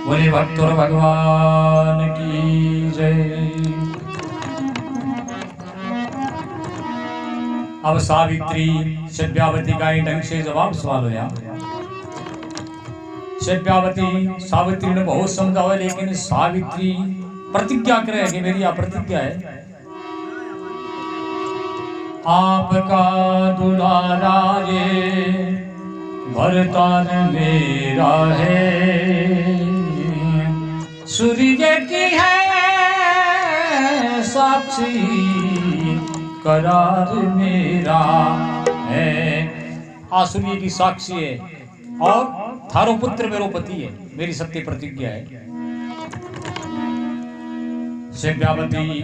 बोले भक्त और भगवान की जय। अब सावित्री सत्यावती का ही ढंग से जवाब सवाल होया। सत्यावती सावित्री ने बहुत समझावा, लेकिन सावित्री प्रतिज्ञा करे कि मेरी यह प्रतिज्ञा है, आपका दुलारा ये भरतार मेरा है, सूर्य की है साक्षी करार मेरा है। सूर्य की साक्षी है और थारो पुत्र मेरो पति है, मेरी सत्य प्रतिज्ञा है। सत्यावती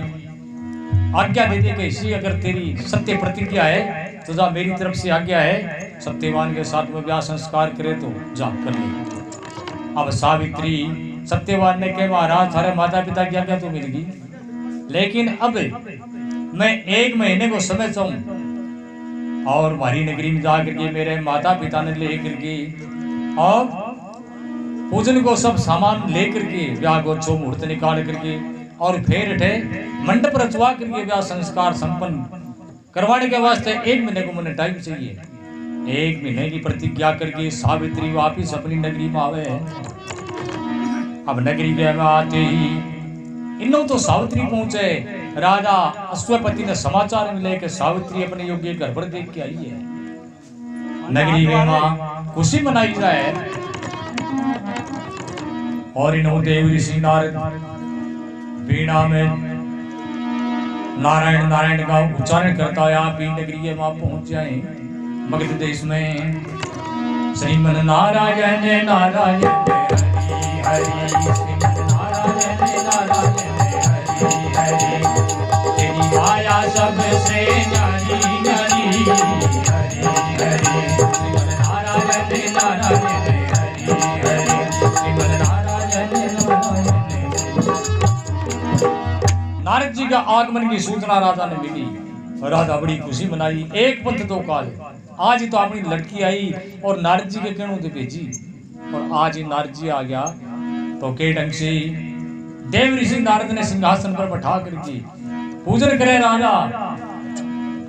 आज्ञा दे दे कि इसी अगर तेरी सत्य प्रतिज्ञा है तो जा, मेरी तरफ से आज्ञा है, सत्यवान के साथ में ब्याह संस्कार करे तो जा कर ले। अब सावित्री सत्यवान ने कहा महाराज थारे माता पिता की आज्ञा तो मिल गई, लेकिन अब मैं 1 महीने को समय चाहूं और हमारी नगरी में जाकर के मेरे माता पिता ने लेकर के और पूजन को सब सामान लेकर के ब्याह को छो मुहूर्त निकाल करके और फिर उठे मंडप रचवा करके ब्याह संस्कार संपन्न करवाने के वास्ते 1 महीने को मुझे टाइम चाहिए। 1 महीने की प्रतिज्ञा करके सावित्री वापिस अपनी नगरी में आवे। अब नगरी में आते ही इन्हों तो सावित्री पहुंचे। राजा अश्वपति ने समाचार मिले कि सावित्री अपने योग्य घर पर देख के आई है। नगरी में मां खुशी मनाई जाए और इन्हों देव ऋषि नारद वीणा में नारायण नारायण का उच्चारण करता है। आप ही नगरी मां पहुंच जाए। मगध देश में श्रीमन नारायण नारायण हरि हरि, श्रीमन नारायण नारायण हरि हरि, तेरी माया सबसे न्यारी न्यारी हरि हरि, श्रीमन नारायण नारायण हरि हरि, श्रीमन नारायण नारायण। नारद जी का आगमन की सूचना राजा ने मिली। राजा बड़ी खुशी मनाई। 1 पंथ 2 काल। आज ही तो अपनी लड़की आई और नारद जी के कहने से भेजी, और आज ही नारद जी आ गया तो के ढंग से देव ऋषि नारद ने सिंहासन पर बैठा करके पूजन करे। राजा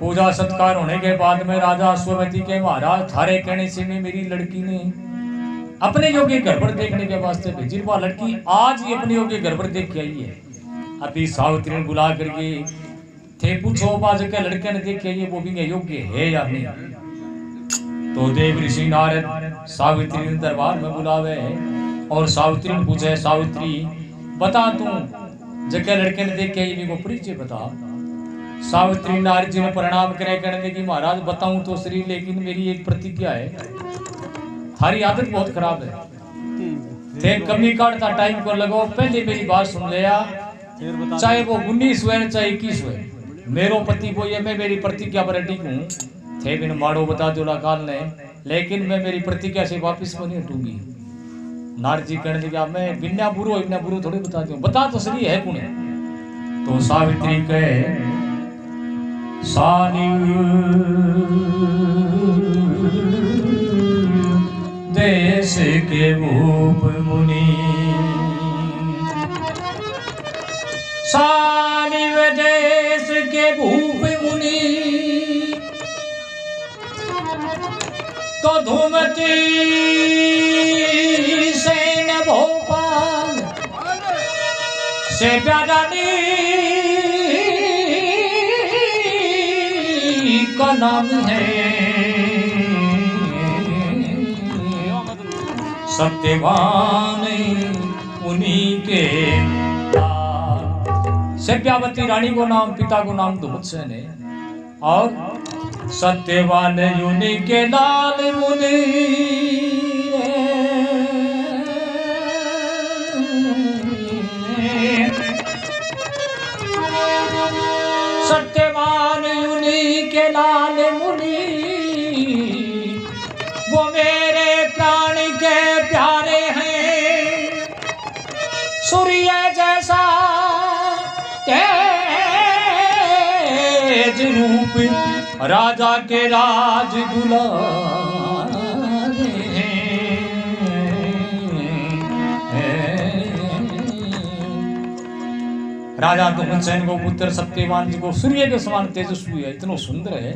पूजा सत्कार होने के बाद में राजा अश्वपति के महाराज थारे कहने से में मेरी लड़की ने अपने योग्य घर पर देखने के वास्ते भेजी। वह लड़की आज ही अपने योग्य घर पर देख के आई है। अभी सावित्री ने बुला करके थे पूछो बाज के लड़के ने देख के आई है वो भी योग्य है या नहीं। तो देव ऋषि नारद सावित्री ने दरबार में बुलावे और सावित्री ने पूछे, सावित्री बता तू जगह लड़के ने देख के आई को परिचय बता। सावित्री नारद जी ने प्रणाम करे, कहने की महाराज बताऊं तो श्री, लेकिन मेरी एक प्रतिज्ञा है। थारी आदत बहुत खराब है, थे कमी काटता टाइम को लगो, पहले मेरी बात सुन लिया, चाहे वो 19 हुए चाहे 21 हुए, मेरो पति को ये मैं मेरी प्रतिज्ञा पर अटी हूँ। थे बिन माड़ो बता दो काल ने, लेकिन मैं मेरी प्रतिज्ञा से वापिस को नहीं हटूंगी। नारद जी कहने लगा मैं बिना बुरो थोड़ी बता दूं, बता तो सही है कौन। तो सावित्री कहे सानी देश के भूप मुनि, सानी देश के भूप मुनि, तो धूमती सेन भोपाल से प्यारानी का नाम है। सत्यवान उन्हीं के सत्यावती रानी को नाम, पिता को नाम धूमतसेन है और सत्यवान युनि के लाल मुनि। सत्यवान युनि के लाल मुनि वो मेरे प्राण के प्यारे हैं। सूर्य जैसा तेज रूप राजा के राज दुलारे हैं। राजा धुम्रसेन को पुत्र सत्यवान जी को सूर्य के समान तेजस्वी है, इतना सुंदर है।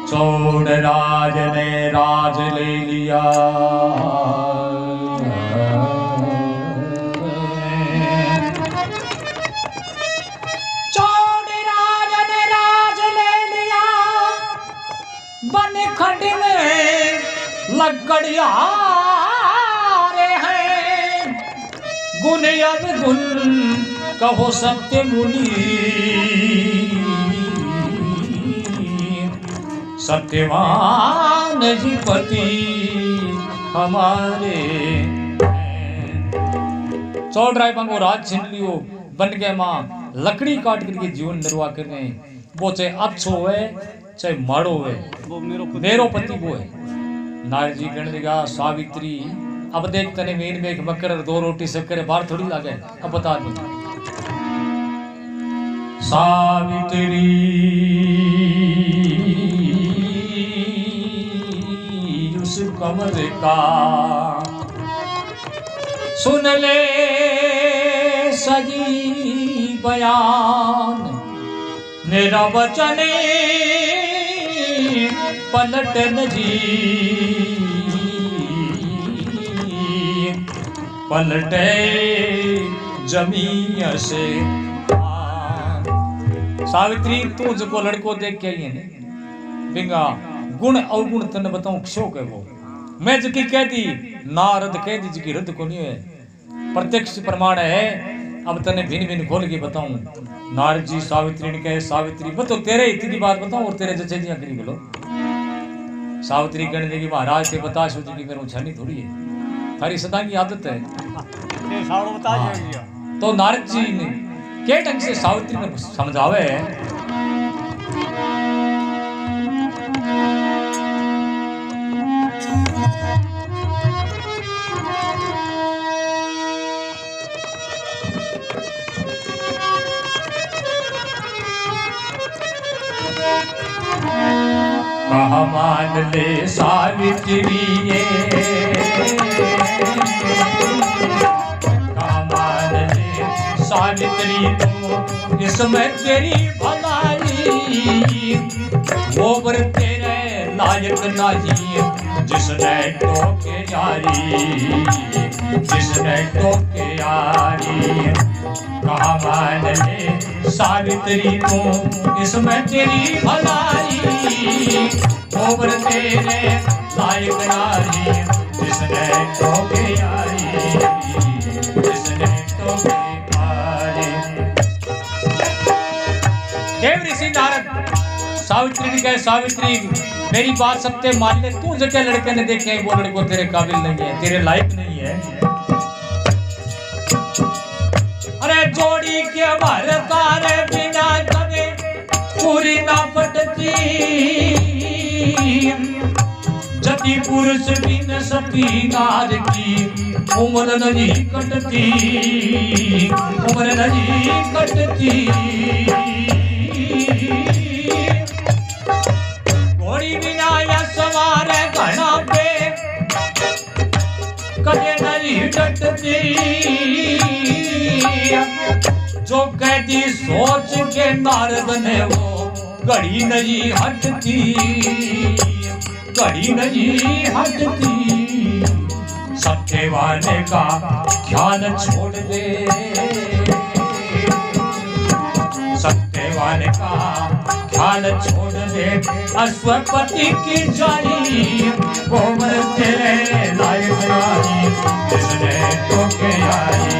चौड़ राज ने राज ले लिया, चौड़ राज ने राज ले लिया, बन खंड में लकड़िया गुण अब गुण कहो सत्य मुनि, सत्यवान जी पति हमारे। चौड़ राय को राज छीन लियो, बन गए माँ लकड़ी काट करके जीवन निर्वाह कर रहे हैं। वो चाहे अच्छो है चाहे माड़ो है, मेरो पति वो है। नारद जी कहने लगा सावित्री अब देख तने मीन में एक बकर और 2 रोटी शक्कर बाहर थोड़ी लागे, अब बता दो। सावित्री उस कमर का सुन ले सजी बयान, मेरा वचन पलट न जी, पलटे जमीन से। सावित्री तू जो लड़को देख के आई है बिंगा गुण अवगुण तने बताऊं क्यों है वो। मैं जकी कह दी नारद कह दी जकी रद्द को नहीं है, प्रत्यक्ष प्रमाण है। अब तने भिन्न भिन्न खोल के बताऊं। नारद जी सावित्री ने कहे सावित्री बतो तेरे इतनी बात बताऊं और तेरे जचे जी करी बोलो। सावित्री कहने लगी महाराज ते बता सो जी मेरे छानी थोड़ी है, थारी सदा की आदत है। तो नारद जी ने के ढंग से सावित्री ने समझावे कहा मान ले सावित्री ये, कहा मान ले सावित्री तो इसमें तेरी भलाई, वो वर तेरे लायक नहीं जिसने टोके यारी, जिसने टोके यारी। कहा मान ले सावित्री तो इसमें तेरी भलाई, वो वर तेरे लायक नारी जिसने टोके यारी, जिसने टोके यारी। देव ऋषि नारद सावित्री ने कहे सावित्री मेरी बात सत्य मान ले, तू जो लड़के ने देखे वो लड़को तेरे काबिल नहीं है, तेरे लायक नहीं है। अरे जोड़ी के भर तारे बिना कभी पूरी ना पटती, जति पुरुष बिन सती नार की उम्र नहीं कटती, उम्र नहीं कटती। घोड़ी बिना या सवार घना पे कदे नहीं डटती, जो कहती सोच के नारद ने वो घड़ी नहीं हटती, घड़ी नहीं हटती। सत्य वाले का ख्याल छोड़ दे, सत्य वाले का ख्याल छोड़ दे, अश्वपति की जानी कोमल तेरे लायक नारी, जिसने टोके आई,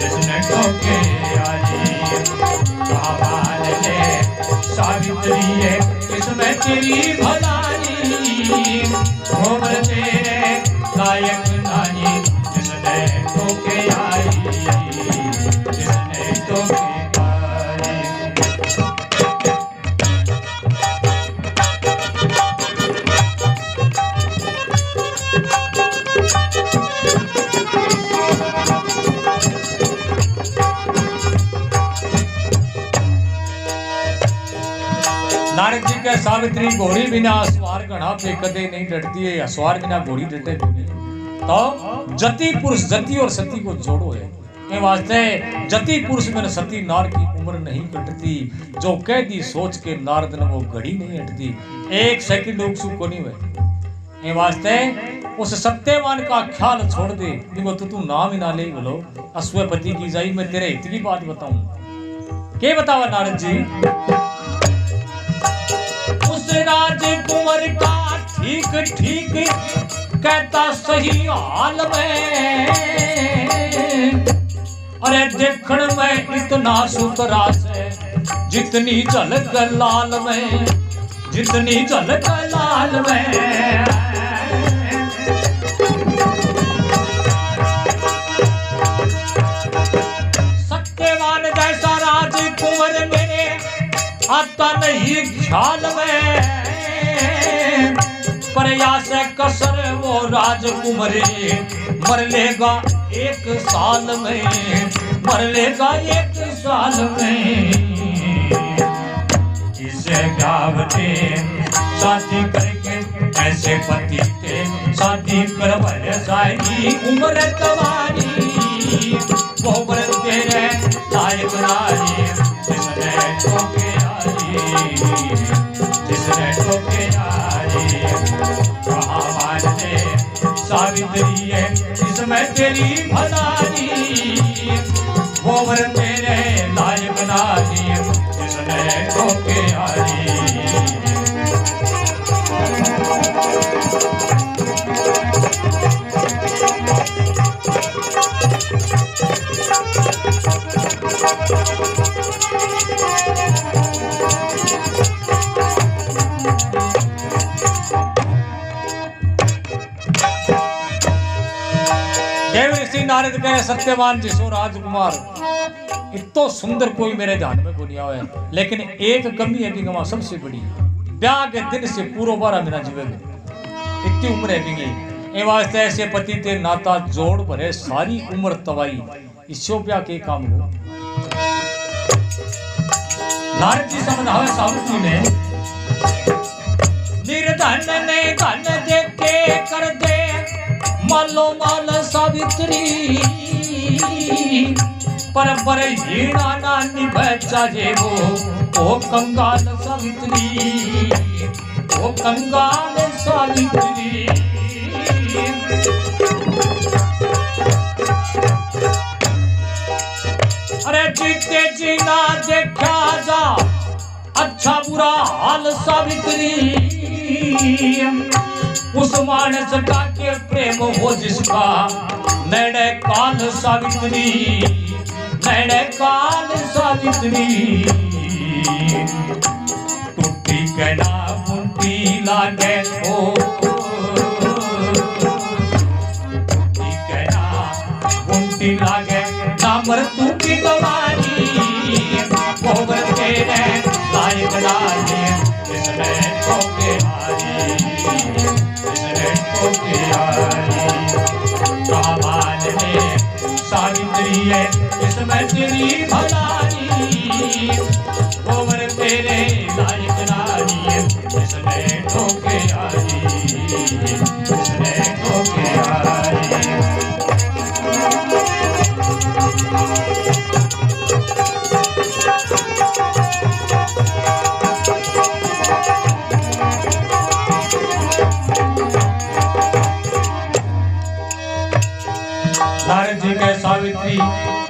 जिसने टोके आई। मान ले सावित्री है इसमें तेरी भलाई, कोमल तेरे लायक नारी, जिसने टोके आई, जिसने टोके आई। नारद जी के सावित्री घोड़ी बिना सवार घड़ा पे कदे नहीं डरती है, सवार बिना घोड़ी डटे नहीं। तो जति पुरुष जति और सती को जोड़ो है, के वास्ते जति पुरुष में सती नार की उम्र नहीं कटती, जो कह दी सोच के नारद ने वो घड़ी नहीं हटती। एक सेकंड उत्सुक को नहीं हुए ये वास्ते उस सत्यवान का ख्याल छोड़ दे। देखो तू नाम ही ना ले बोलो अश्वपति की जाई। मैं तेरे हित की बात बताऊं। के बतावा नारद जी? उस राजकुंवर का ठीक ठीक कहता सही हाल में, अरे देखण में इतना सुतरा से जितनी झलक लाल में, जितनी झलक लाल में। सत्यवान जैसा राजकुंवर मेरे आता नहीं ख्याल में, प्रयास कसर वो राजकुमारी मर लेगा एक साल में, मर लेगा एक साल में। इसे गावते शादी करके ऐसे पति थे, शादी कर भर जाएगी उम्र तुम्हारी, वो बर तेरे लायक नारी जिसने ठोके आई, जिसने ठोके आई। कहाँ मानते सावित्री है इसमें तेरी भलाई, वो वर तेरे लायक नारी जिसने ठोके आई। नारद कहे सत्यवान जिसो राजकुमार इतो सुंदर कोई मेरे ध्यान में को नहीं आया, लेकिन एक कमी है कि गवा सबसे बड़ी ब्याह के दिन से पूरा 12 महीना जीवेगा, इतनी उम्र है कि ए वास्ते ऐसे पति ते नाता जोड़ भरे सारी उम्र तवाई इसो ब्याह के काम हो। नारद जी समझावे सावित्री ने निर्धन ने धन दे के कर दे मालो माल सावित्री, पर हीरा ना निभे चाहे वो कंगाल सावित्री, वो कंगाल सावित्री। अरे जीते जी ना देखा जा अच्छा बुरा हाल सावित्री, उस मानस का के प्रेम हो जिसका नैणे काल सावित्री, नैणे काल सावित्री। टूटी कहना मुंटी लागे हो, टूटी कहना मुंटी लागे ना मृत्यु की दवाई, गोबर तेरे लायक लागे जिसने ठोके हारी, सावित्री है इसमें तेरी भलाई, गोबर तेरे लायक नारी है इसने ठोके आई, इसने ठोके आई। नारद जी के सावित्री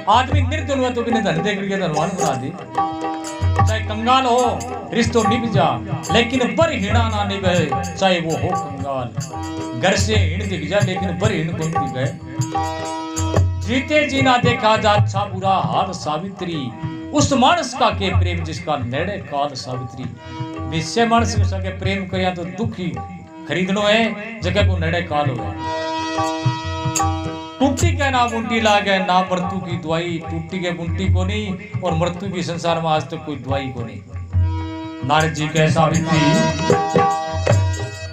आदमी निर्धन हुआ तो भी धन दे करके धनवान बना दी, चाहे कंगाल हो रिश्तो निभ जा, लेकिन बर हिणा ना निभे चाहे वो हो कंगाल। घर से हिण दिख जा लेकिन बर हिण को नहीं दिखे। जीते जी ना देखा जा अच्छा बुरा हाल सावित्री, उस मानस का के प्रेम जिसका नेड़े काल सावित्री। निश्चय मानस के संगे प्रेम करिया तो दुखी खरीदनो है जगह को नेड़े काल हो। टूटी के ना मुंटी लागे ना मृत्यु की दवाई, टूटी के मुंटी को नहीं और मृत्यु की संसार में आज तक कोई दवाई को नहीं। नारद जी के सावित्री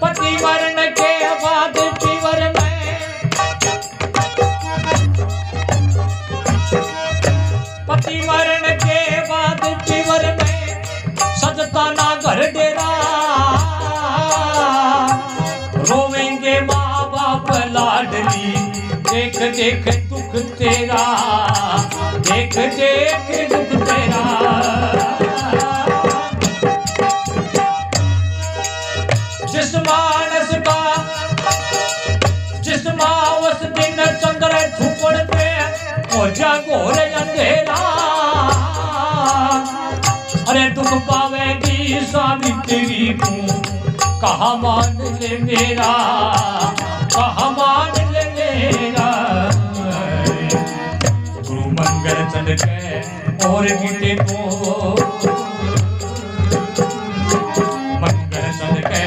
पति मरण के बाद पीवर में, पति मरण के बाद पीवर में सजता ना घर डेरा, रोवेंगे माँ बाप लाडली देख देख दुख तेरा, देख देख दुख तेरा जिस मानस का जिस मावस दिन चंद्र झुकड़ पे हो जागोर अंधेरा अरे दुख पावेगी सावित्री तू कहाँ मान ले मेरा कहाँ मान ले मेरा गुरु मंगल चल के और किते को मंगल चल के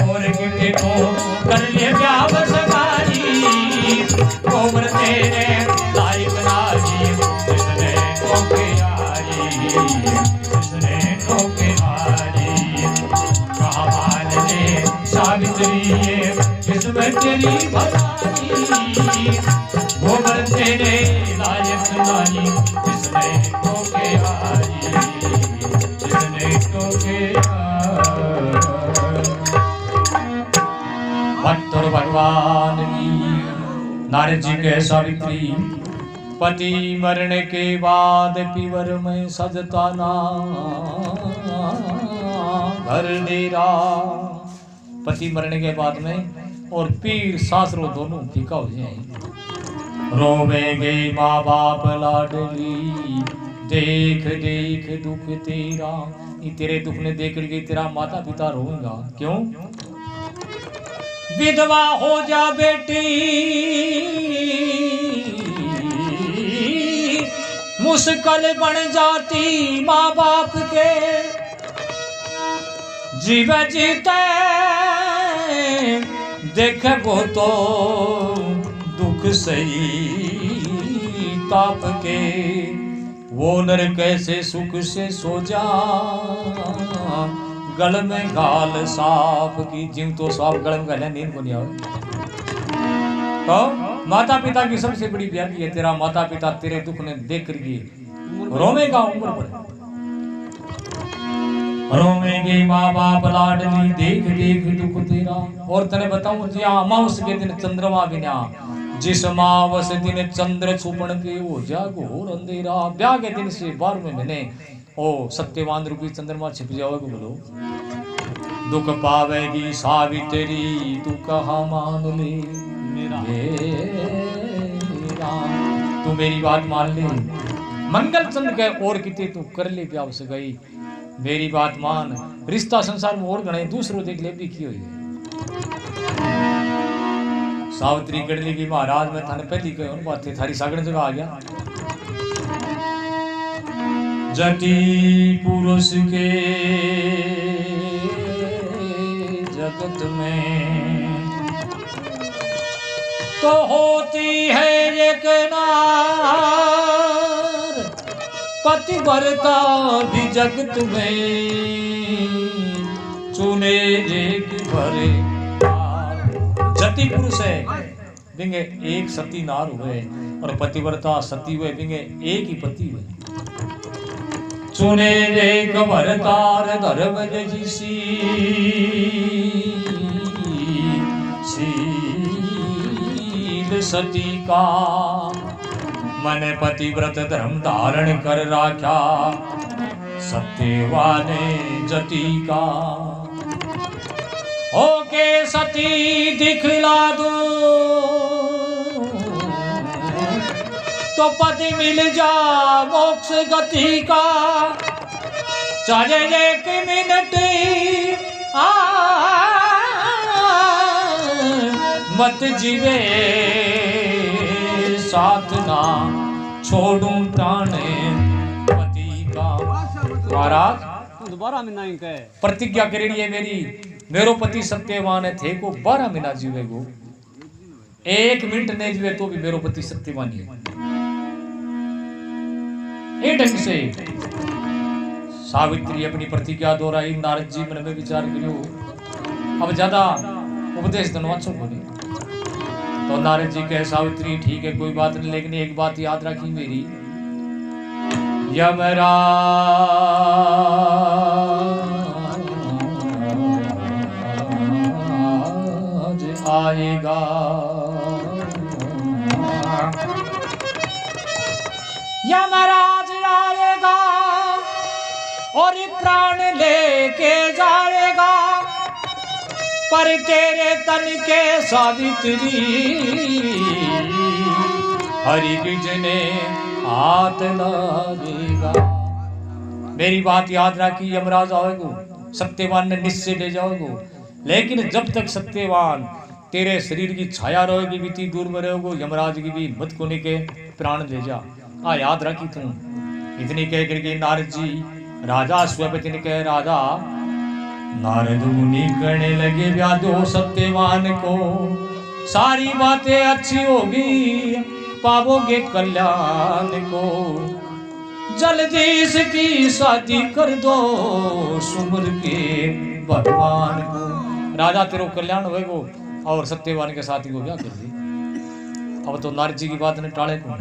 और किते को कर ले ब्याह सगाई गोबर तेरे लायक नारी जिसने टोके आई जिसने टोके आई कहाँ मान ले सावित्री जिसमें तेरी भलाई गोबर तेरे लायक नारी जिसने टोके आई जिसने टोके भक्त और भगवान की नारद जी के सावित्री पति मरने के बाद पीवर में सजता ना घर डेरा पति मरने के बाद में और पीर सासरो दोनों फीका हो जाए रोवेंगे माँ बाप लाडली देख देख दुख तेरा तेरे दुख ने देख के तेरा माता पिता रोएगा क्यों विधवा हो जा बेटी मुश्किल बन जाती माँ बाप के जीव जीते देखो तो दुख सही ताप के वो नर कैसे सुख से सो जा गल में गाल सांप की जीव तो सांप गल में गालियां नींद को नहीं आवे तो माता पिता की सबसे बड़ी व्याधि है तेरा माता पिता तेरे दुख ने देख करके रोवेगा उम्र भर रोवेंगे माँ बाप लाडली देख देख दुख तेरा और तने बताऊं जी अमावस के दिन चंद्रमा बिना जिस अमावस दिन चंद्र छुपण के हो जागोर अंधेरा ब्याह के दिन से 12वें महीने ओ सत्यवान रूपी चंद्रमा छिप जाओगे बोलो दुख पावेगी सावित्री तू कहाँ मान ले मेरा तू मेरी बात मान ले मंगल चंद्र के और कितने तू कर ले प्याव से गई मेरी बात मान रिश्ता संसार में और गणे दूसरों देख ले भी की हुई सावित्री कर लेगी महाराज मैं थाने पहली कही उन बात थारी सागण जगह आ गया जटी पुरुष के जगत में तो होती है एक नार पतिव्रता भी जगत में चुने एक भरे जति पुरुष है बिंगे एक सती नार हुए और पतिव्रता सती हुए बिंगे एक ही पति हुए चुने एक भरतार धर्म जैसी शील सती का मन पतिव्रत धर्म धारण कर राख्या सत्यवाने जति का ओके सती दिखला दो तो पति मिल जा मोक्ष गति का चले एक मिनट मत जीवे साथ ना छोड़ूं प्राणे पति का महाराज दोबारा में नहीं कहे प्रतिज्ञा करेड़ी है मेरी मेरो पति सत्यवान है थे को 12 महीना जीवे गो 1 मिनट नहीं जीवे तो भी मेरो पति सत्यवान है ये ढंग से सावित्री अपनी प्रतिज्ञा दोहराई नारद जी मन में विचार करियो अब ज्यादा उपदेश धनवा छो बोली तो नारद जी कहे सावित्री ठीक है कोई बात नहीं लेकिन एक बात याद रखी मेरी यमराज आएगा यमराज आएगा और प्राण लेके जाएगा, पर तेरे तन के सावित्री हरि ने हाथ लगेगा। मेरी बात याद रखी, यमराज आएगो, सत्यवान ने निश्चय ले जाओगो, लेकिन जब तक सत्यवान तेरे शरीर की छाया रहेगी, बीती दूर में रहोगो, यमराज की भी हिम्मत को नहीं के प्राण ले जा। याद रखी तुम। इतनी कह करके नारद जी राजा अश्वपति ने कह, राजा नारद मुनि करने लगे व्याधो सत्यवान को, सारी बातें अच्छी होगी, पावोगे कल्याण को, जल्दी इसकी शादी कर दो सुमर के भगवान को। राजा तेरो कल्याण होएगो और सत्यवान के साथी को ब्याह कर दी। अब तो नारद जी की बात ने टाले कौन?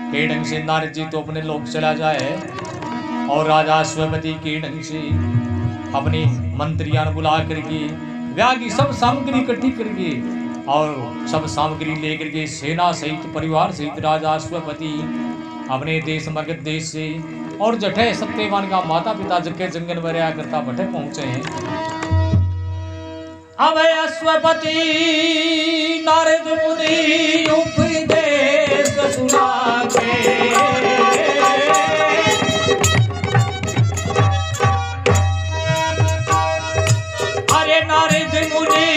के ढंग से नारद जी तो अपने लोग चला जाए और राजा अश्वपति के ढंग से अपनी मंत्रियां बुला करके ब्याह की सब सामग्री इकट्ठी करके और सब सामग्री लेकर के सेना सहित परिवार सहित राजा अश्वपति अपने देश मगध देश से और जठे सत्यवान का माता पिता जगह जंगल में रहा करता बठे पहुंचे हैं। अब अश्वपति नारद मुनि उपदेश सुना के, अरे नारद मुनि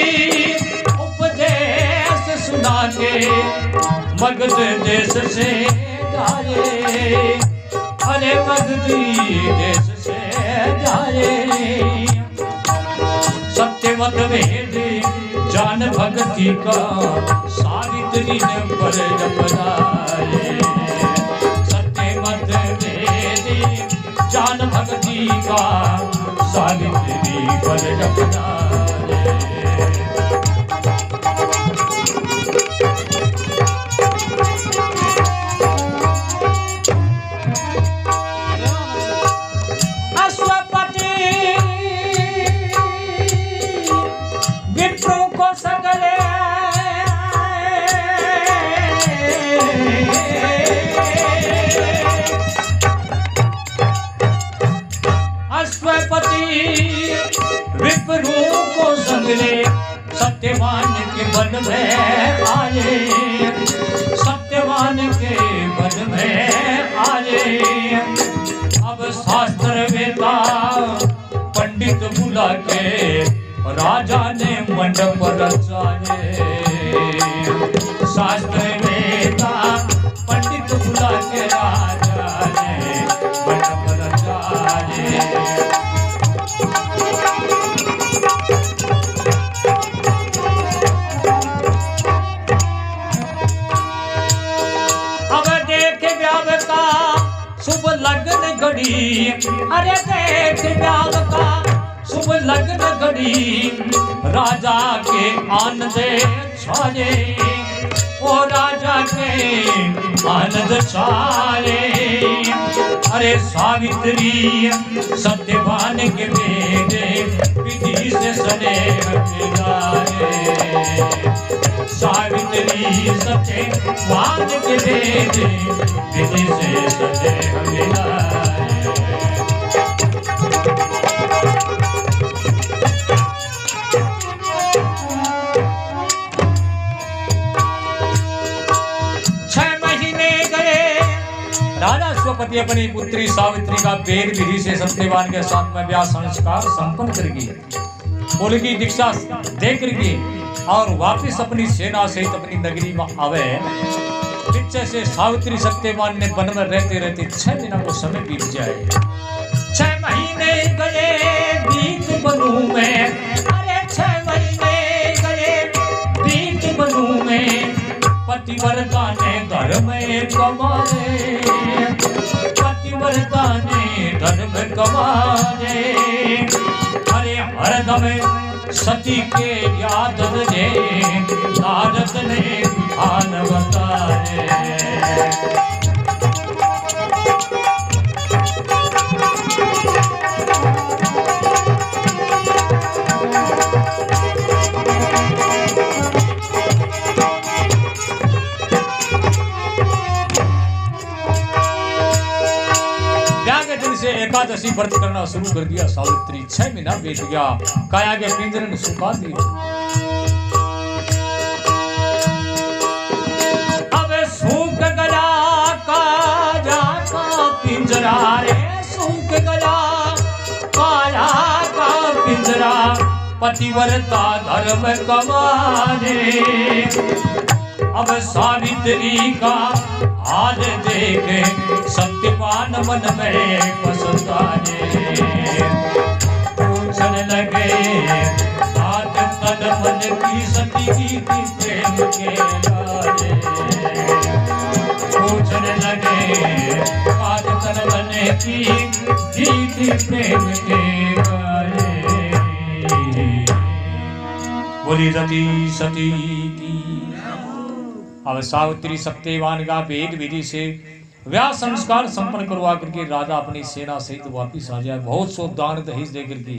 उपदेश सुना के मगध देश से जाए, अरे मगध देश से जाए, सत्यवत वेद जान भक्ति का सावित्री ने पर अपनाए, सत्यवत वेद जान भक्ति का सावित्री पर अपनाए। विप्रों को संगले सत्यवान के वन में आए, सत्यवान के वन में आए। अब शास्त्र वेता पंडित बुला के राजा ने मंडप रचाए, शास्त्र वेता पंडित बुला के राजा ने मंडप रचाए। शुभ लगन घड़ी, अरे देख ब्याह का शुभ लगन घड़ी, राजा के आनंद छाए, ओ राजा के आनंद छाए। अरे सावित्री सत्यवान के बेटे विधि से स्नेह मिलाए, सावित्री सत्यवान के बेटे विधि से स्नेह मिलाए। राजा अश्वपति अपनी पुत्री सावित्री का बेर विधि से सत्यवान के साथ में ब्याह संस्कार संपन्न करके बोल की दीक्षा दे करके और वापिस अपनी सेना सहित अपनी नगरी में आवे। पीछे से सावित्री सत्यवान ने वन में रहते रहते 6 दिनों को समय बीत जाए। 6 महीने गए बीत बनू में, अरे 6 महीने गए बीत बनू में, पतिव्रता ने धर्म कमाए, पतिव्रता ने धर्म कमाए। अरे हरदम सती के याद ने नारद ने आन बताए। एकादशी व्रत करना शुरू कर दिया। सावित्री 6 महीना बीत गया, काया के पिंजरे ने सुखा दिया। अब सूख गया काया का पिंजरा रे, सूख गया काया का पिंजरा, पतिव्रता धर्म कमाने। अब सावित्री का हाल देखे सत्यवान मन में पछताने। पूछने लगे हाथ तन मन की सती की प्रेम के लारे। पूछने लगे हाथ तन मन की जीती प्रेम के लारे। बोली सती सती की। अब सावित्री सत्यवान का भेद विधि से व्याह संस्कार संपन्न करवा करके राजा अपनी सेना सहित वापिस आ जाए। बहुत सो दान दहेज दे करके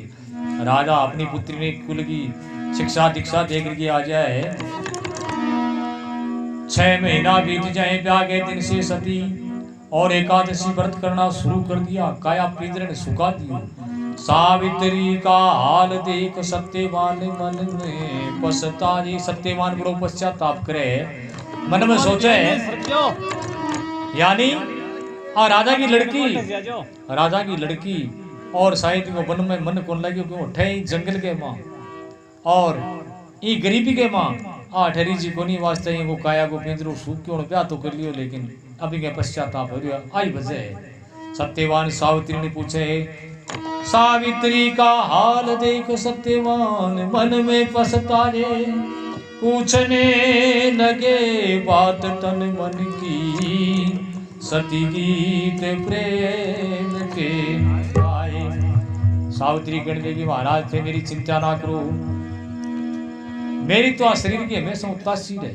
राजा अपनी पुत्री ने कुल की शिक्षा दीक्षा दे करके आ जाए। 6 महीना बीत जाए, ब्याह के दिन से सती और एकादशी व्रत करना शुरू कर दिया। काया पिंजरे ने सुखा दिया। सावित्री का हाल देख सत्यवान मन में पछताए। सत्यवान बड़ो पश्चाताप करे, मन में सोचे यानी राजा की लड़की और शायद वो वन में मन कौन लगे क्यों उठे जंगल के माँ और ये गरीबी के माँ ठहरी जी को नहीं वास्ते वो काया को पिंजरो सूख क्यों ब्याह तो कर लियो, लेकिन अभी के पश्चाताप हो गया। आई वजह सत्यवान सावित्री ने पूछे, सावित्री का हाल देख सत्यवान मन में पछताए। पूछने लगे बात तन मन की सती गीत प्रेम के आए। सावित्री कहने लगी, महाराज थे मेरी चिंता ना करो, मेरी तो शरीर की हमेशा उतासीर है।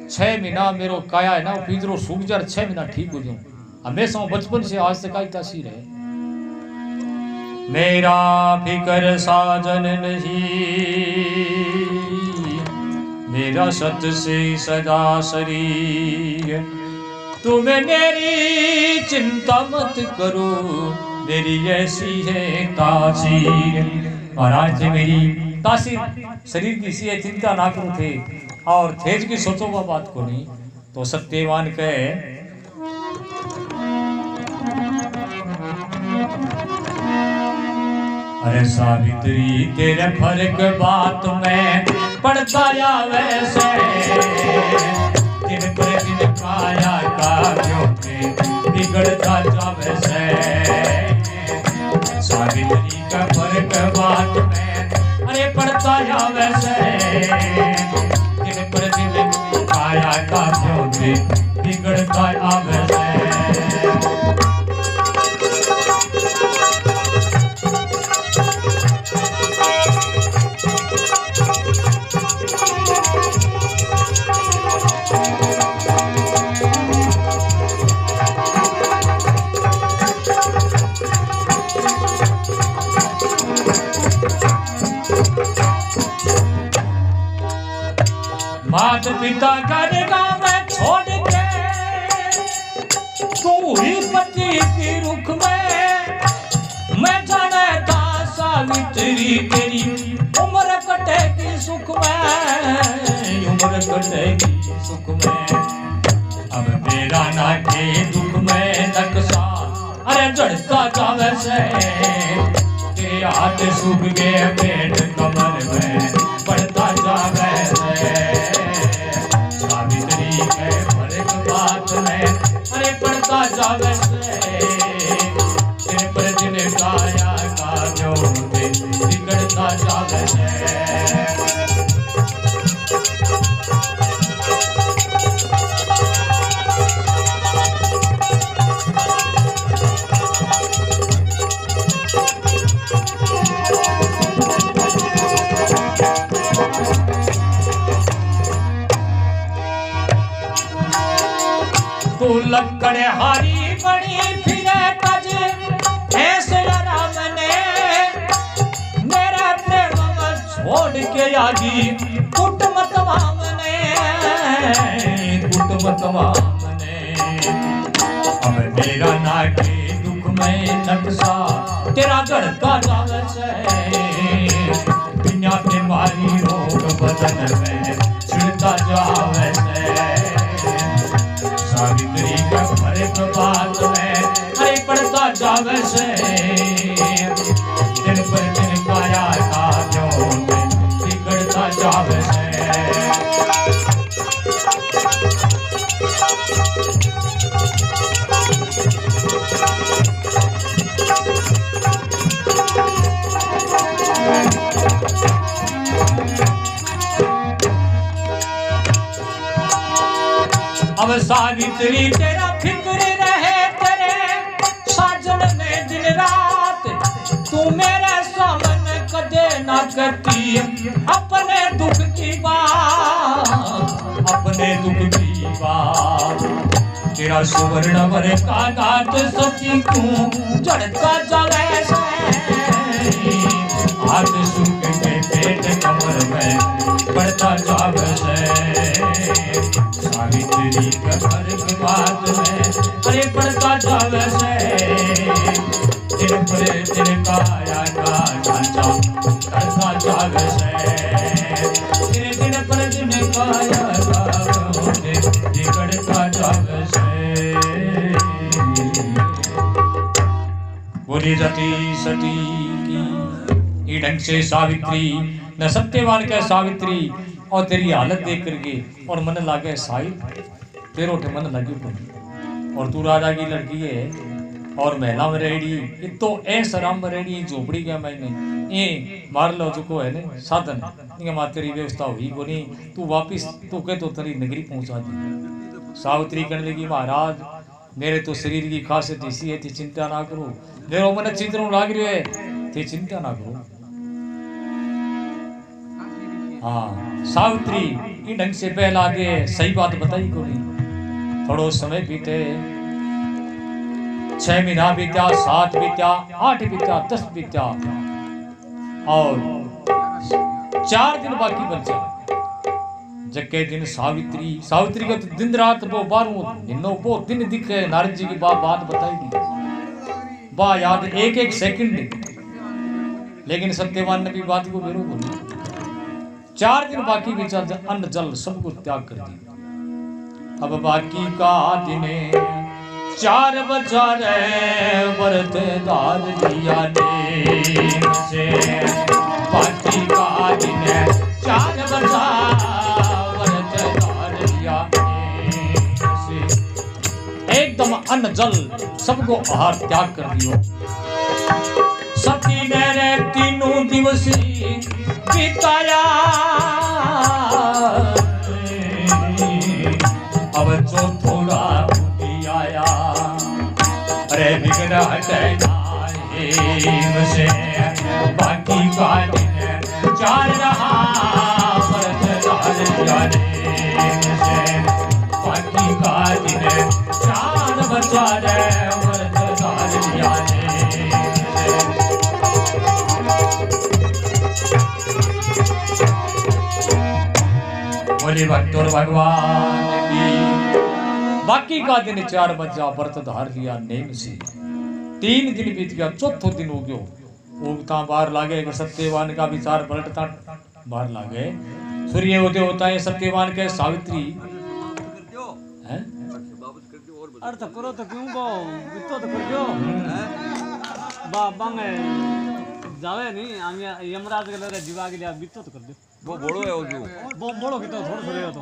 6 महीना मेरो काया है ना पिंजरो सूख जा, 6 महीना ठीक हो जाऊं। हमेशा बचपन से आज तक आई तासीर है। मेरा फिकर साजन नहीं, मेरा सत से सदा शरीर। तुम्हें मेरी चिंता मत करो, मेरी ऐसी है तासीर। महाराज थे मेरी तासीर शरीर की सी है, चिंता ना करो थे और थेज की सोचो वह बात को नहीं। तो सत्यवान कहे, अरे सावित्री तेरे फर्क बात में पड़ता या वैसे, दिन पर दिन काया का बिगड़ता जा वैसे। सावित्री का फर्क बात में अरे पड़ता या वैसे, दिन पर दिन काया का बिगड़ता या वैसे। माता पिता करेगा मैं छोड़ के, तू ही पति की रुख में। मैं जाने था सावित्री तेरी उम्र कटेगी सुख में, उम्र कटेगी सुख में। अब मेरा नाटे दुख में नक्शा अरे जड़ता जावे से, तेरे हाथ सूख गए पेट कमर में पड़ता जावे से। सावित्री के फर्क बात में अरे पड़ता जावे से, दिन पर दिन काया का जो बिगड़ता जावे से। तू लक्कड़ हारी बड़ी फिरे तज ऐसे राम ने, मेरा प्रेम छोड़ के आगी कुट मत मामने, कुट मत मामने। अब मेरा नाटे दुख में नक्शा तेरा गढ़ता जावे से बिना बीमारी रोग बदन में छिड़ता जावे से सावित्री का हर बात में हरे पड़ता जावे से दिन पर दिन काया कार्यों में बिगड़ता जावे से अब सावित्री तेरा फिक्र रहे तेरे साजन में दिन रात तू मेरे सामने कदे ना करती अपने दुख की बात अपने दुख की बात तेरा सुवर्ण वर का गात सची क्यों जड़ता जावे से हाथ सूख के पेट कमर में पड़ता जावे से सावित्री का हर बात में अरे पड़ता जावे से दिन पर दिन काया का ढांचा करता जावे से दिन पर दिन काया का बिगड़ता जावे से बोली रति सती की ढंग से सावित्री न सत्यवान का सावित्री और तेरी हालत देख करके और मन लागे साहिब तेरे उठे मन लगी पड़ी और तू राजा की लड़की है और महिला में रेडी ये तो ऐसा राम में रेडी झोपड़ी गया मैंने ये मार लो चुको है ने साधन नहीं मां तेरी व्यवस्था हुई को नहीं तू वापिस तू कह तो तेरी नगरी पहुंचा दी सावित्री कहने लगी महाराज मेरे तो शरीर की खासियत ऐसी है थी चिंता ना करो मेरे मन चिंतन लाग रही है थी चिंता ना करो हाँ सावित्री इन ढंग से पहला आगे सही बात बताई को नहीं थोड़ो समय बीते 6 महीना बीता 7 बीता 8 बीता 10 बीता और 4 दिन बाकी बचा जके दिन सावित्री का तो दिन रात वो 12 दिनों वो दिन दिखे नारद जी की बात बताई बा याद एक सेकंड लेकिन सत्यवान ने भी बात को बेरो बोली 4 दिन बाकी बचा अन्न जल सब कुछ त्याग कर दिया अब बाकी का दिन 4 बजा रे व्रत दार दिया ने से बाकी का दिन 4 बजा व्रत दार दिया से एकदम अन्न जल सबको आहार त्याग कर दियो सती ने 3 दिवस बिताया अब जो थोड़ा बुद्धि आया अरे बिगड़ा से बाकी का दिन 4 रहा से बाकी का दिन 4 बचा रे बोले भक्त और भगवान की बाकी का दिन 4 बजा व्रत धार लिया नेम से 3 दिन बीत गया चौथो दिन हो गयो उगता बाहर लागे सत्यवान का विचार पलटता बाहर लागे सूर्य होते होता है सत्यवान के सावित्री हैं अर्थ करो तो क्यों को बितो तो कर दो बाबा में जावे नहीं हम यमराज के लरे जीवा के लिए बितो तो कर दो वो बोलो है वो बोलो कि तो थोड़ा थोड़ा तो